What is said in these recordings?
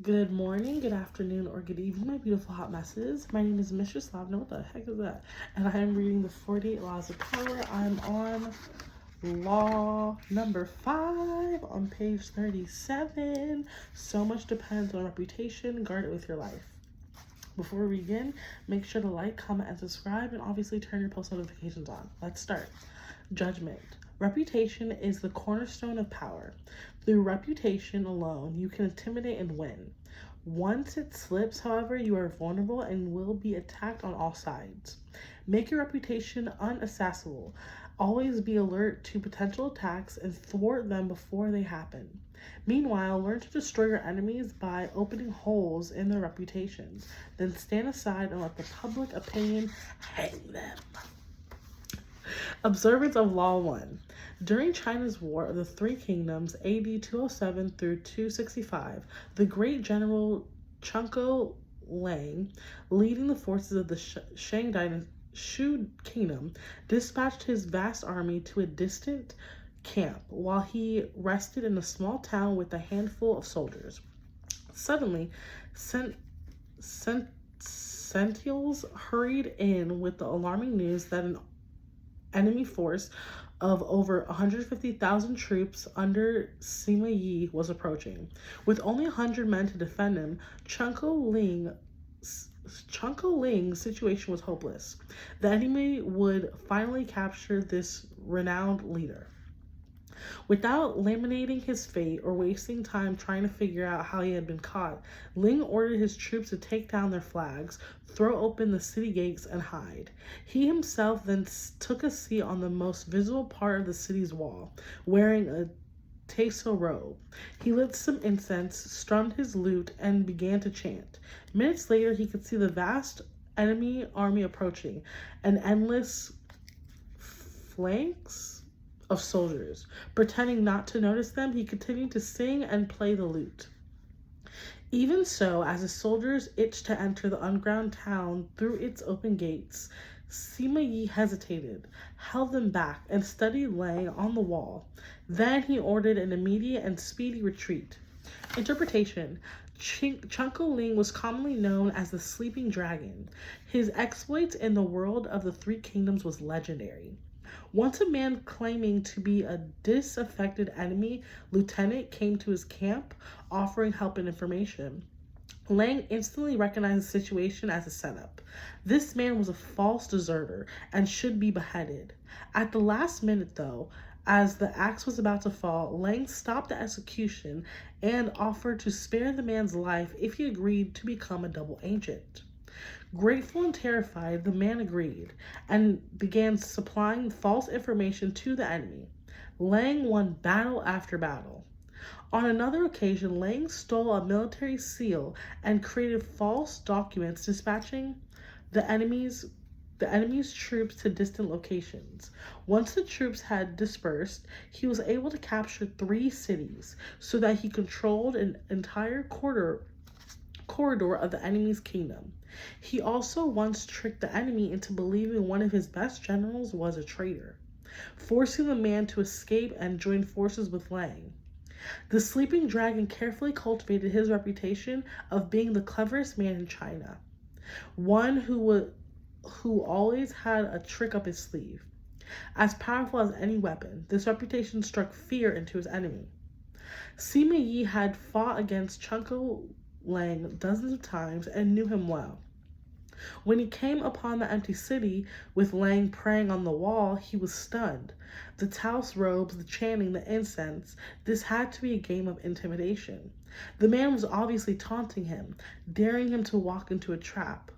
Good morning, good afternoon, or good evening, my beautiful hot messes. My name is Mistress Lavna. What the heck is that? And I am reading the 48 Laws of Power. I'm on law number 5 on page 37. So much depends on reputation. Guard it with your life. Before we begin, make sure to like, comment, and subscribe, and obviously turn your post notifications on. Let's start. Judgment. Reputation is the cornerstone of power. Through reputation alone, you can intimidate and win. Once it slips, however, you are vulnerable and will be attacked on all sides. Make your reputation unassailable. Always be alert to potential attacks and thwart them before they happen. Meanwhile, learn to destroy your enemies by opening holes in their reputations. Then stand aside and let the public opinion hang them. Observance of Law 1. During China's War of the Three Kingdoms, AD 207 through 265, the great general Chunko Lang, leading the forces of the Shu Kingdom, dispatched his vast army to a distant camp while he rested in a small town with a handful of soldiers. Suddenly, sentinels hurried in with the alarming news that an enemy force of over 150,000 troops under Sima Yi was approaching. With only 100 men to defend him, Chunko Ling's situation was hopeless. The enemy would finally capture this renowned leader. Without laminating his fate or wasting time trying to figure out how he had been caught, Ling ordered his troops to take down their flags, throw open the city gates, and hide. He himself then took a seat on the most visible part of the city's wall, wearing a tassel robe. He lit some incense, strummed his lute, and began to chant. Minutes later, he could see the vast enemy army approaching, an endless phalanx of soldiers. Pretending not to notice them, he continued to sing and play the lute. Even so, as the soldiers itched to enter the underground town through its open gates, Sima Yi hesitated, held them back, and studied Lang on the wall. Then he ordered an immediate and speedy retreat. Interpretation. Chunko Ling was commonly known as the Sleeping Dragon. His exploits in the world of the Three Kingdoms was legendary. Once a man claiming to be a disaffected enemy lieutenant came to his camp, offering help and information. Lang instantly recognized the situation as a setup. This man was a false deserter and should be beheaded. At the last minute, though, as the axe was about to fall, Lang stopped the execution and offered to spare the man's life if he agreed to become a double agent. Grateful and terrified, the man agreed and began supplying false information to the enemy. Lang won battle after battle. On another occasion, Lang stole a military seal and created false documents dispatching the enemy's troops to distant locations. Once the troops had dispersed, he was able to capture 3 cities so that he controlled an entire corridor of the enemy's kingdom. He also once tricked the enemy into believing one of his best generals was a traitor, forcing the man to escape and join forces with Lang. The Sleeping Dragon carefully cultivated his reputation of being the cleverest man in China, one who always had a trick up his sleeve. As powerful as any weapon, this reputation struck fear into his enemy. Sima Yi had fought against Chunko Lang dozens of times and knew him well. When he came upon the empty city with Lang praying on the wall, he was stunned. The tassel robes, the chanting, the incense, this had to be a game of intimidation. The man was obviously taunting him, daring him to walk into a trap.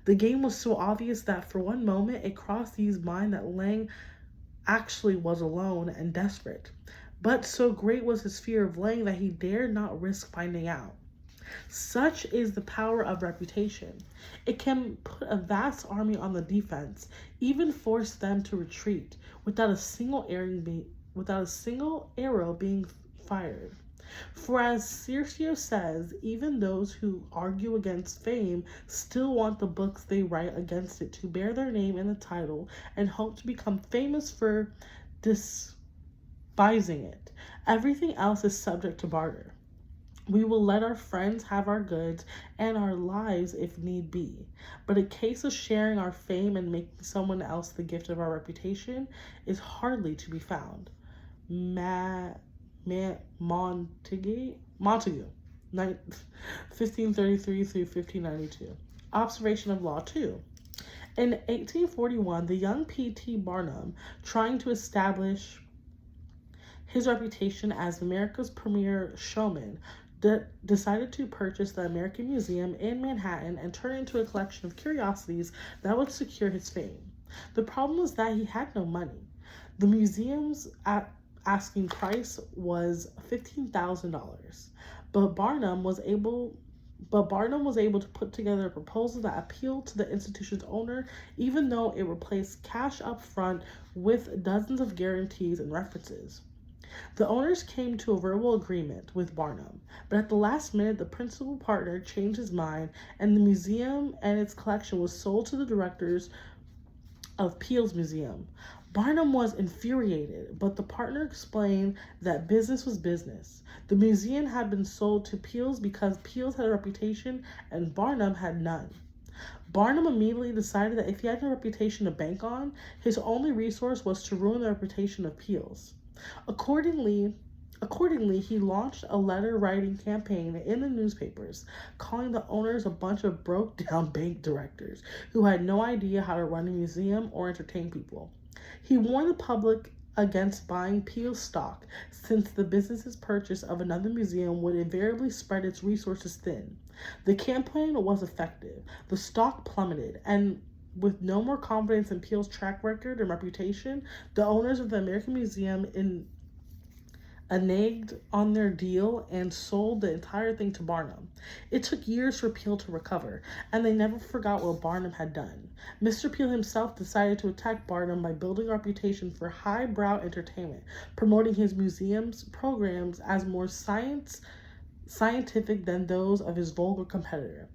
The game was so obvious that for one moment it crossed his mind that Lang actually was alone and desperate. But so great was his fear of Lang that he dared not risk finding out. Such is the power of reputation. It can put a vast army on the defense, even force them to retreat without a single arrow being fired. For as Circe says, even those who argue against fame still want the books they write against it to bear their name in the title and hope to become famous for despising it. Everything else is subject to barter. We will let our friends have our goods and our lives if need be. But a case of sharing our fame and making someone else the gift of our reputation is hardly to be found. Montague, 1533 through 1592. Observation of law 2. In 1841, the young P.T. Barnum, trying to establish his reputation as America's premier showman, decided to purchase the American Museum in Manhattan and turn it into a collection of curiosities that would secure his fame. The problem was that he had no money. The museum's asking price was $15,000, but Barnum was able to put together a proposal that appealed to the institution's owner, even though it replaced cash up front with dozens of guarantees and references. The owners came to a verbal agreement with Barnum, but at the last minute, the principal partner changed his mind, and the museum and its collection was sold to the directors of Peale's Museum. Barnum was infuriated, but the partner explained that business was business. The museum had been sold to Peale's because Peale's had a reputation and Barnum had none. Barnum immediately decided that if he had no reputation to bank on, his only resource was to ruin the reputation of Peale's. Accordingly, he launched a letter-writing campaign in the newspapers, calling the owners a bunch of broke-down bank directors who had no idea how to run a museum or entertain people. He warned the public against buying Peale's stock, since the business's purchase of another museum would invariably spread its resources thin. The campaign was effective. The stock plummeted, and with no more confidence in Peale's track record and reputation, the owners of the American Museum reneged on their deal and sold the entire thing to Barnum. It took years for Peale to recover, and they never forgot what Barnum had done. Mr. Peale himself decided to attack Barnum by building a reputation for highbrow entertainment, promoting his museum's programs as more scientific than those of his vulgar competitor.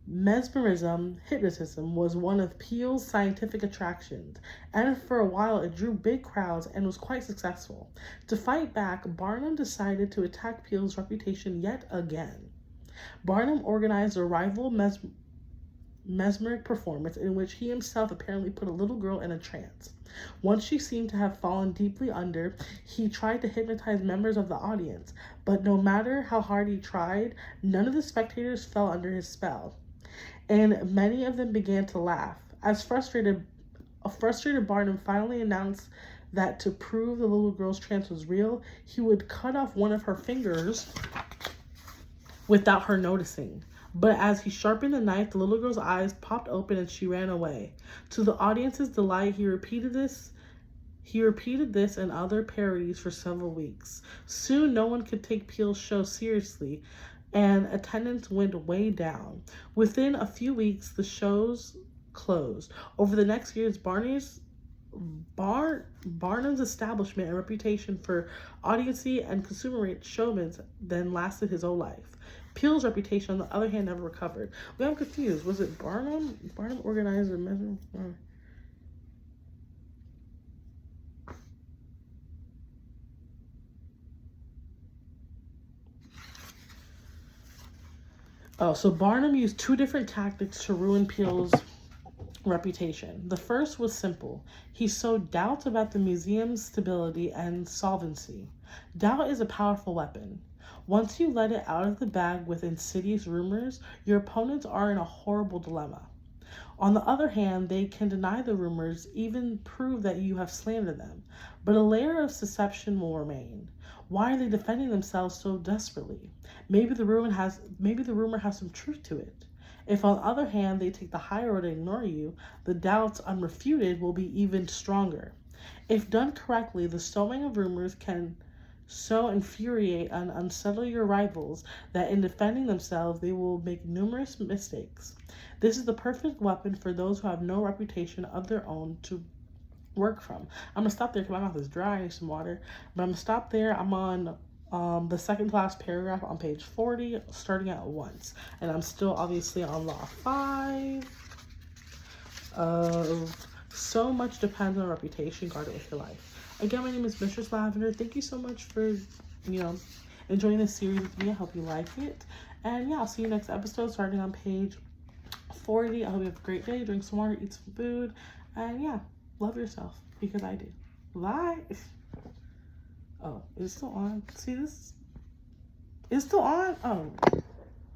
Hypnotism was one of Peale's scientific attractions, and for a while it drew big crowds and was quite successful. To fight back, Barnum decided to attack Peale's reputation yet again. Barnum organized a rival mesmeric performance in which he himself apparently put a little girl in a trance. Once she seemed to have fallen deeply under, he tried to hypnotize members of the audience, but no matter how hard he tried, none of the spectators fell under his spell, and many of them began to laugh. A frustrated Barnum finally announced that to prove the little girl's trance was real, he would cut off one of her fingers without her noticing. But as he sharpened the knife, the little girl's eyes popped open and she ran away. To the audience's delight, he repeated this and other parodies for several weeks. Soon, no one could take Peale's show seriously, and attendance went way down. Within a few weeks, the shows closed. Over the next years, Barnum's establishment and reputation for audiency and consumer showmen then lasted his whole life. Peale's reputation, on the other hand, never recovered. Well, I'm confused. Was it Barnum? Barnum organized a Oh, so Barnum used two different tactics to ruin Peale's reputation. The first was simple. He sowed doubt about the museum's stability and solvency. Doubt is a powerful weapon. Once you let it out of the bag with insidious rumors, your opponents are in a horrible dilemma. On the other hand, they can deny the rumors, even prove that you have slandered them, but a layer of deception will remain. Why are they defending themselves so desperately? Maybe the rumor has some truth to it. If, on the other hand, they take the high road and ignore you, the doubts unrefuted will be even stronger. If done correctly, the sowing of rumors can so infuriate and unsettle your rivals that in defending themselves they will make numerous mistakes. This is the perfect weapon for those who have no reputation of their own to work from. I'm gonna stop there because my mouth is dry. I need some water, but I'm gonna stop there. I'm on the second to last paragraph on page 40, starting at once, and I'm still obviously on law 5 of so much depends on reputation. Guard it with your life. Again, my name is Mistress Lavender. Thank you so much for enjoying this series with me. I hope you like it. And yeah, I'll see you next episode starting on page 40. I hope you have a great day. Drink some water, eat some food. And yeah, love yourself because I do. Bye. Oh, it's still on. See this? It's still on? Oh.